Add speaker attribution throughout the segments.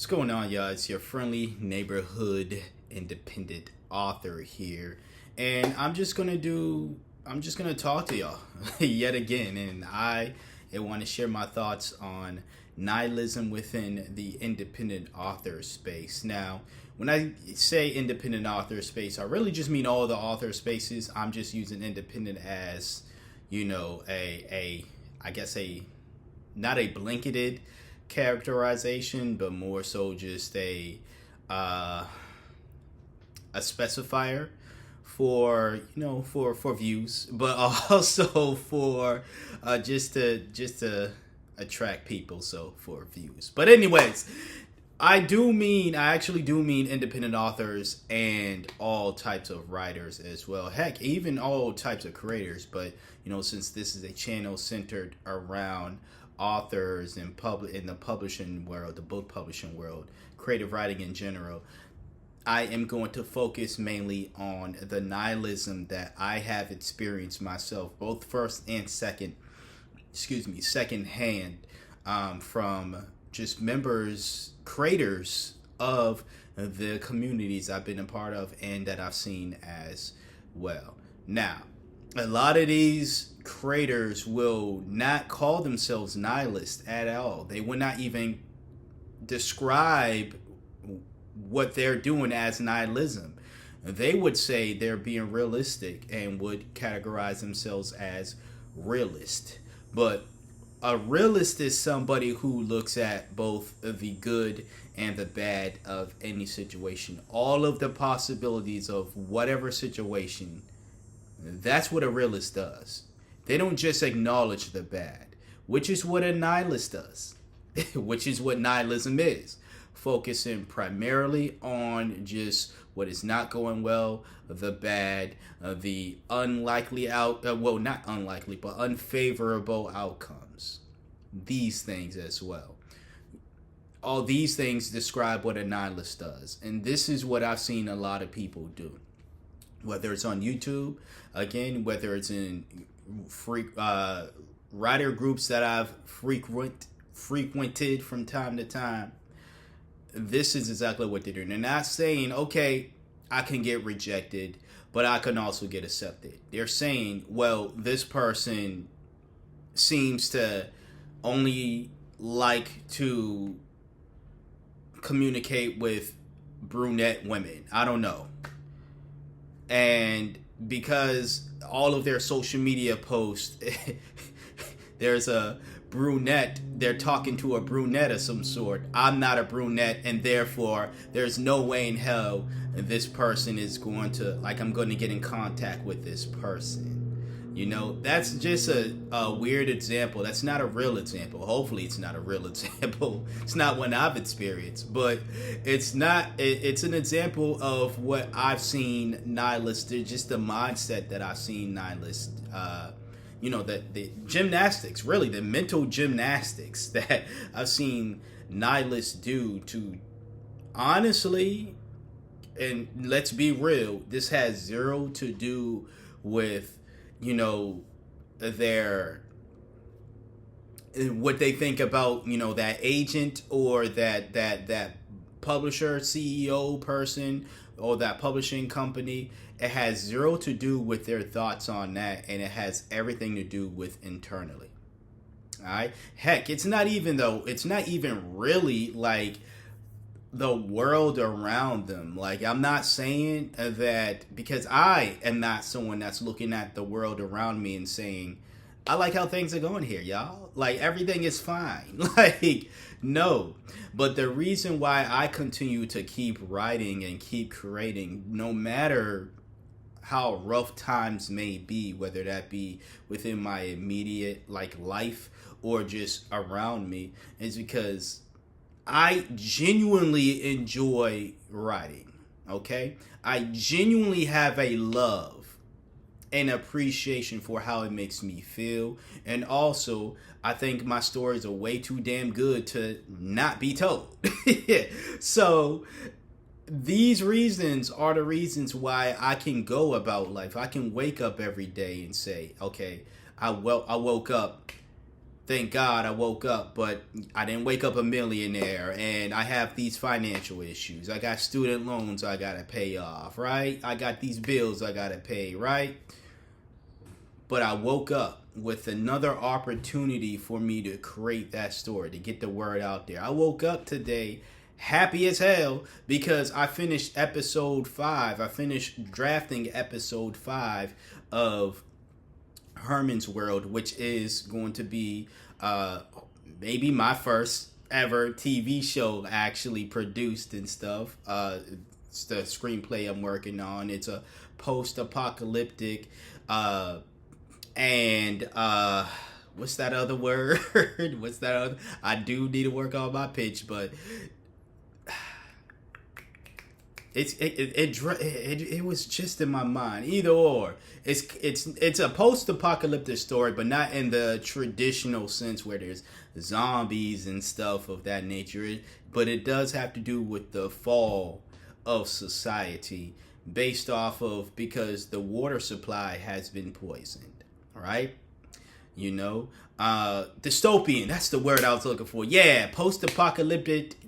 Speaker 1: What's going on, y'all? It's your friendly neighborhood independent author here, and I'm just gonna talk to y'all yet again, and I want to share my thoughts on nihilism within the independent author space. Now, when I say independent author space, I really just mean all the author spaces. I'm just using independent as, a I guess a not a blanketed characterization, but more so just a specifier for for views, but also for just to attract people. So for views, but anyways, I actually do mean independent authors and all types of writers as well. Heck, even all types of creators. But since this is a channel centered around authors and in the publishing world, the book publishing world, creative writing in general, I am going to focus mainly on the nihilism that I have experienced myself, both first and second hand, from just creators of the communities I've been a part of and that I've seen as well. Now, a lot of these creators will not call themselves nihilists at all. They will not even describe what they're doing as nihilism. They would say they're being realistic and would categorize themselves as realist. But a realist is somebody who looks at both the good and the bad of any situation, all of the possibilities of whatever situation. That's what a realist does. They don't just acknowledge the bad, which is what a nihilist does, which is what nihilism is. Focusing primarily on just what is not going well, the bad, the unlikely not unlikely, but unfavorable outcomes. These things as well. All these things describe what a nihilist does. And this is what I've seen a lot of people do. Whether it's on YouTube, again, whether it's in writer groups that I've frequented from time to time, this is exactly what they're doing. They're not saying, okay, I can get rejected, but I can also get accepted. They're saying, well, this person seems to only like to communicate with brunette women. I don't know. And because all of their social media posts, there's a brunette, they're talking to a brunette of some sort. I'm not a brunette, and therefore there's no way in hell this person is going to, I'm going to get in contact with this person. That's just a weird example. That's not a real example. Hopefully it's not a real example. It's not one I've experienced, but it's an example of what I've seen nihilists do, just the mindset that I've seen nihilists, the gymnastics, really the mental gymnastics that I've seen nihilists do to, honestly, and let's be real, this has zero to do with their what they think about that agent or that publisher, CEO person, or that publishing company. It has zero to do with their thoughts on that, and it has everything to do with internally. All right, heck, it's not even really the world around them. I'm not saying that, because I am not someone that's looking at the world around me and saying, I like how things are going here, y'all. Everything is fine. No. But the reason why I continue to keep writing and keep creating, no matter how rough times may be, whether that be within my immediate life or just around me, is because I genuinely enjoy writing, okay? I genuinely have a love and appreciation for how it makes me feel. And also, I think my stories are way too damn good to not be told. So, these reasons are the reasons why I can go about life. I can wake up every day and say, okay, I woke up thank God I woke up, but I didn't wake up a millionaire, and I have these financial issues. I got student loans I gotta pay off, right? I got these bills I gotta pay, right? But I woke up with another opportunity for me to create that story, to get the word out there. I woke up today happy as hell because I finished episode 5. I finished drafting episode 5 of Herman's World, which is going to be maybe my first ever TV show actually produced and stuff. It's the screenplay I'm working on. It's a post-apocalyptic and what's that other word? What's that other? I do need to work on my pitch, but it was just in my mind. Either or, it's a post-apocalyptic story, but not in the traditional sense where there's zombies and stuff of that nature. But it does have to do with the fall of society, based off of because the water supply has been poisoned. All right, you know, dystopian. That's the word I was looking for. Yeah, post-apocalyptic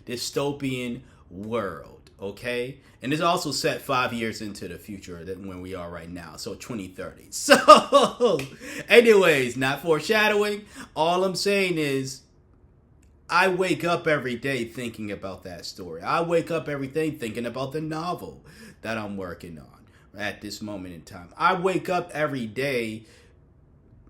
Speaker 1: dystopian world, okay? And it's also set 5 years into the future than when we are right now, so 2030. So, anyways, not foreshadowing. All I'm saying is, I wake up every day thinking about that story. I wake up every day thinking about the novel that I'm working on at this moment in time. I wake up every day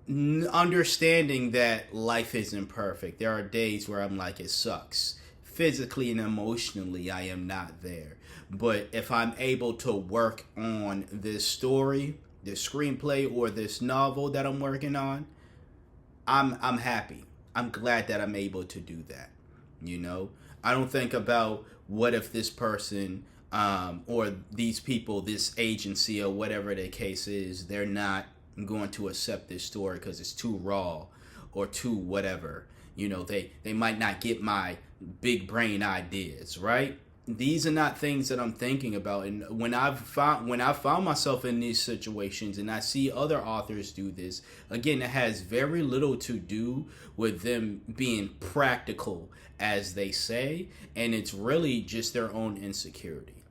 Speaker 1: understanding that life isn't perfect. There are days where I'm like, it sucks. Physically and emotionally, I am not there. But if I'm able to work on this story, this screenplay, or this novel that I'm working on, I'm happy. I'm glad that I'm able to do that. You know, I don't think about what if this person or these people, this agency or whatever the case is, they're not going to accept this story because it's too raw or too whatever. You know, they might not get my big brain ideas, right? These are not things that I'm thinking about. And when I've found myself in these situations and I see other authors do this, again, it has very little to do with them being practical, as they say, and it's really just their own insecurity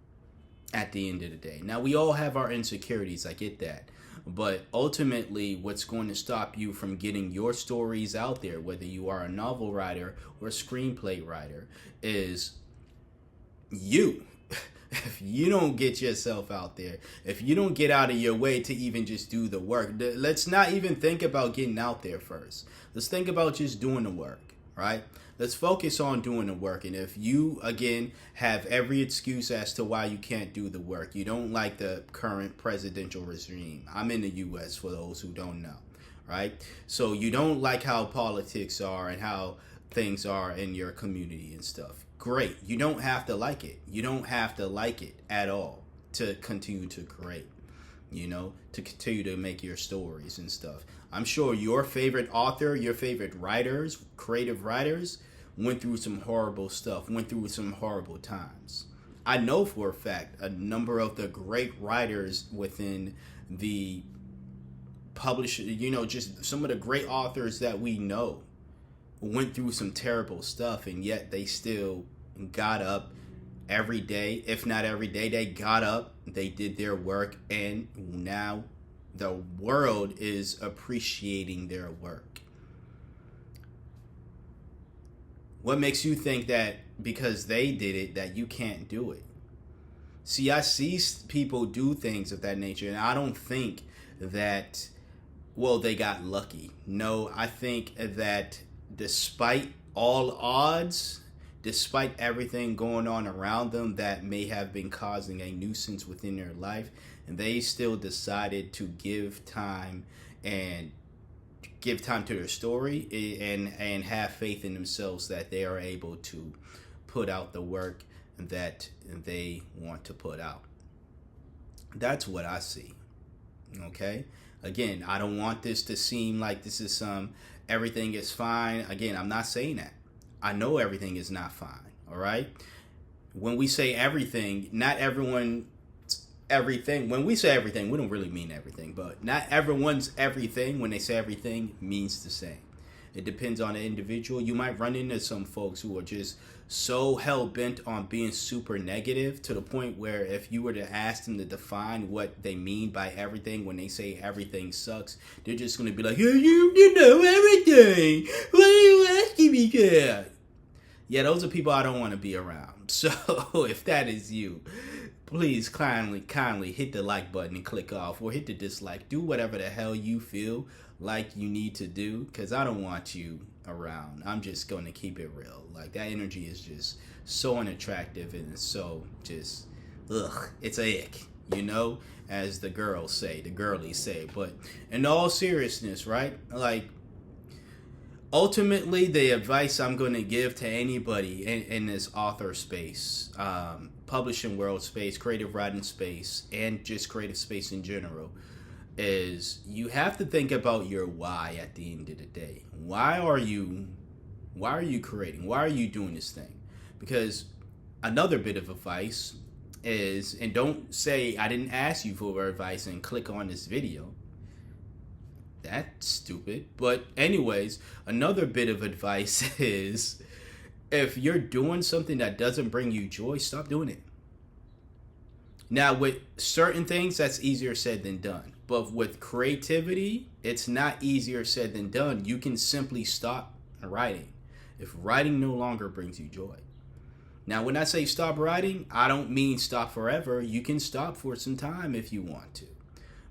Speaker 1: at the end of the day. Now, we all have our insecurities, I get that. But ultimately, what's going to stop you from getting your stories out there, whether you are a novel writer or a screenplay writer, is you. If you don't get yourself out there, if you don't get out of your way to even just do the work, let's not even think about getting out there first. Let's think about just doing the work, right? Let's focus on doing the work. And if you, again, have every excuse as to why you can't do the work, you don't like the current presidential regime. I'm in the U.S. for those who don't know, right? So you don't like how politics are and how things are in your community and stuff. Great. You don't have to like it. You don't have to like it at all to continue to create, you know, to continue to make your stories and stuff. I'm sure your favorite author, your favorite writers, creative writers, went through some horrible stuff, went through some horrible times. I know for a fact a number of the great writers within the publisher, you know, just some of the great authors that we know went through some terrible stuff, and yet they still got up every day. If not every day, they got up, they did their work, and now the world is appreciating their work. What makes you think that because they did it that you can't do it? See, I see people do things of that nature, and I don't think that, well, they got lucky. No, I think that despite all odds, despite everything going on around them that may have been causing a nuisance within their life, they still decided to give time to their story and have faith in themselves that they are able to put out the work that they want to put out. That's what I see. Okay? Again, I don't want this to seem like this is everything is fine. Again, I'm not saying that. I know everything is not fine. All right? When we say everything, not everyone everything. When we say everything, we don't really mean everything, but not everyone's everything when they say everything means the same. It depends on the individual. You might run into some folks who are just so hell bent on being super negative to the point where if you were to ask them to define what they mean by everything when they say everything sucks, they're just going to be like, you know everything. What are you asking me for? Yeah, those are people I don't want to be around. So if that is you, please kindly hit the like button and click off, or hit the dislike. Do whatever the hell you feel like you need to do, because I don't want you around. I'm just going to keep it real. Like, that energy is just so unattractive, and it's so just, it's a ick, as the girlies say. But in all seriousness, right? Like, ultimately, the advice I'm going to give to anybody in this author space, publishing world space, creative writing space, and just creative space in general, is you have to think about your why at the end of the day. Why are you creating? Why are you doing this thing? Because another bit of advice is, and don't say I didn't ask you for advice and click on this video. That's stupid. But anyways, another bit of advice is, if you're doing something that doesn't bring you joy, stop doing it. Now, with certain things, that's easier said than done. But with creativity, it's not easier said than done. You can simply stop writing if writing no longer brings you joy. Now, when I say stop writing, I don't mean stop forever. You can stop for some time if you want to.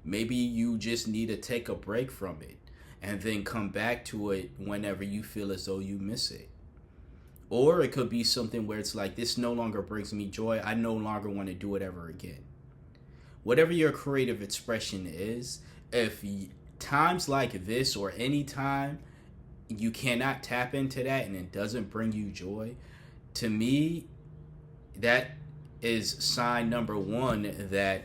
Speaker 1: Maybe you just need to take a break from it and then come back to it whenever you feel as though you miss it. Or it could be something where it's like, this no longer brings me joy. I no longer want to do it ever again. Whatever your creative expression is, if times like this or any time you cannot tap into that and it doesn't bring you joy, to me, that is sign number one that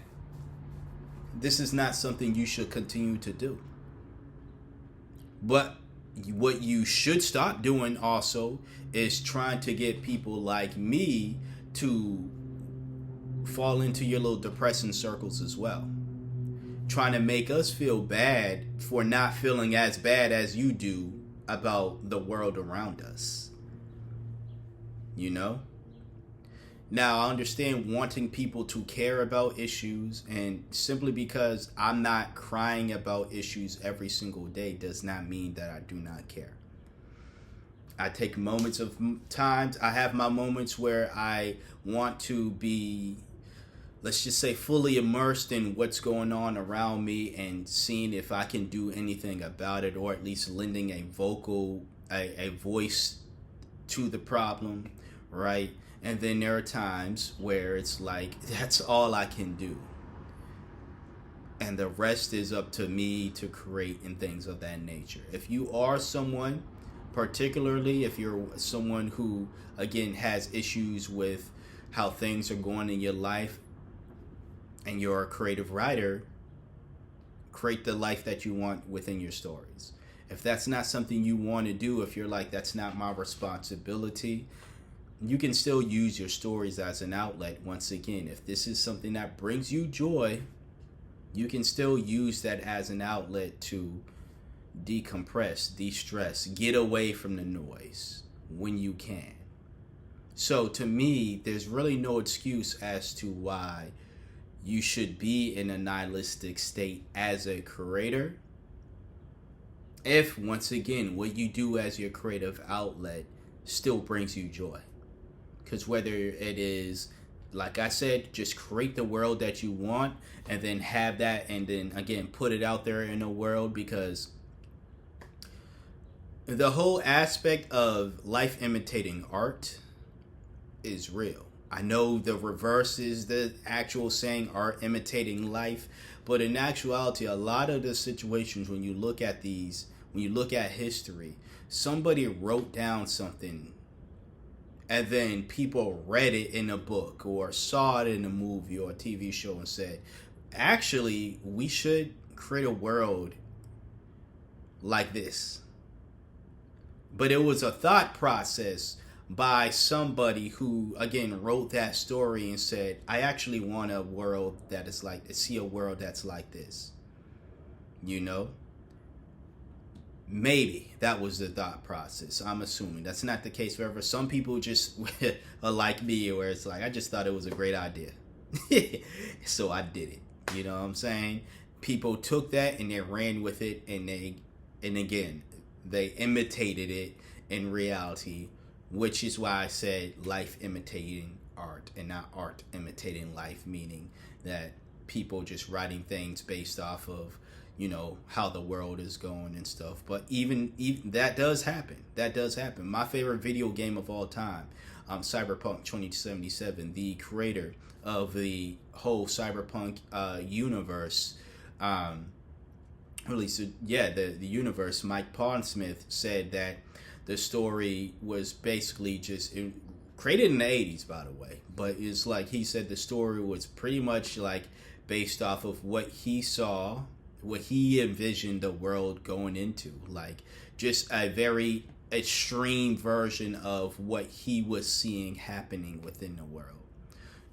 Speaker 1: this is not something you should continue to do. But what you should stop doing also is trying to get people like me to fall into your little depressing circles as well. Trying to make us feel bad for not feeling as bad as you do about the world around us. Now, I understand wanting people to care about issues, and simply because I'm not crying about issues every single day does not mean that I do not care. I take moments of times. I have my moments where I want to be, let's just say, fully immersed in what's going on around me and seeing if I can do anything about it, or at least lending a voice to the problem, right? And then there are times where it's like, that's all I can do. And the rest is up to me to create and things of that nature. If you are someone, particularly if you're someone who, again, has issues with how things are going in your life and you're a creative writer, create the life that you want within your stories. If that's not something you want to do, if you're like, that's not my responsibility, you can still use your stories as an outlet. Once again, if this is something that brings you joy, you can still use that as an outlet to decompress, de-stress, get away from the noise when you can. So to me, there's really no excuse as to why you should be in a nihilistic state as a creator, if, once again, what you do as your creative outlet still brings you joy. Because whether it is, like I said, just create the world that you want and then have that, and then again put it out there in the world, because the whole aspect of life imitating art is real. I know the reverse is the actual saying, art imitating life, but in actuality, a lot of the situations when you look at history, somebody wrote down something and then people read it in a book or saw it in a movie or a TV show and said, actually, we should create a world like this. But it was a thought process by somebody who again wrote that story and said, I actually want a world that is like, see a world that's like this, you know. Maybe that was the thought process. I'm assuming that's not the case forever. Some people just are like me, where it's like, I just thought it was a great idea. So I did it. You know what I'm saying? People took that and they ran with it, and again, they imitated it in reality, which is why I said life imitating art and not art imitating life, meaning that people just writing things based off of, you know, how the world is going and stuff. But even that does happen. That does happen. My favorite video game of all time, Cyberpunk 2077, the creator of the whole Cyberpunk universe, at least, yeah, the universe, Mike Pondsmith, said that the story was basically just created in the 80s, by the way. But it's like, he said the story was pretty much like based off of what he saw, what he envisioned the world going into, like just a very extreme version of what he was seeing happening within the world,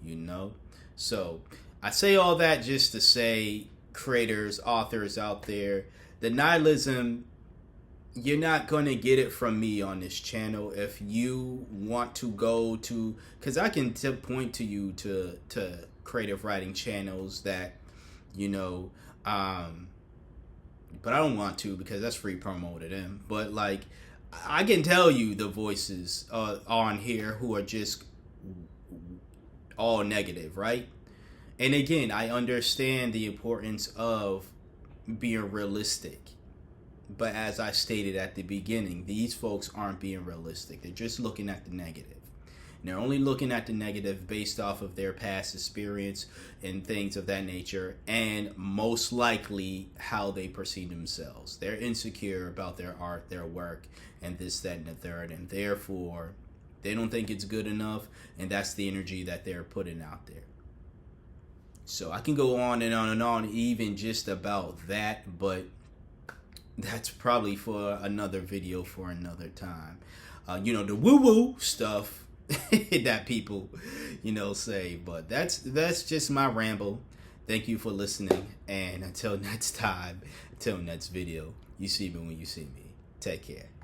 Speaker 1: you know. So I say all that just to say, creators, authors out there, the nihilism, you're not going to get it from me on this channel. If you want to go to, because I can point to you to creative writing channels that, you know, but I don't want to, because that's free promo to them. But like, I can tell you the voices on here who are just all negative, right? And again, I understand the importance of being realistic. But as I stated at the beginning, these folks aren't being realistic. They're just looking at the negative. And they're only looking at the negative based off of their past experience and things of that nature, and most likely how they perceive themselves. They're insecure about their art, their work, and this, that, and the third, and therefore they don't think it's good enough, and that's the energy that they're putting out there. So I can go on and on and on even just about that, but that's probably for another video for another time. You know, the woo-woo stuff that people, you know, say. But that's just my ramble. Thank you for listening, and until next time, until next video, you see me when you see me. Take care.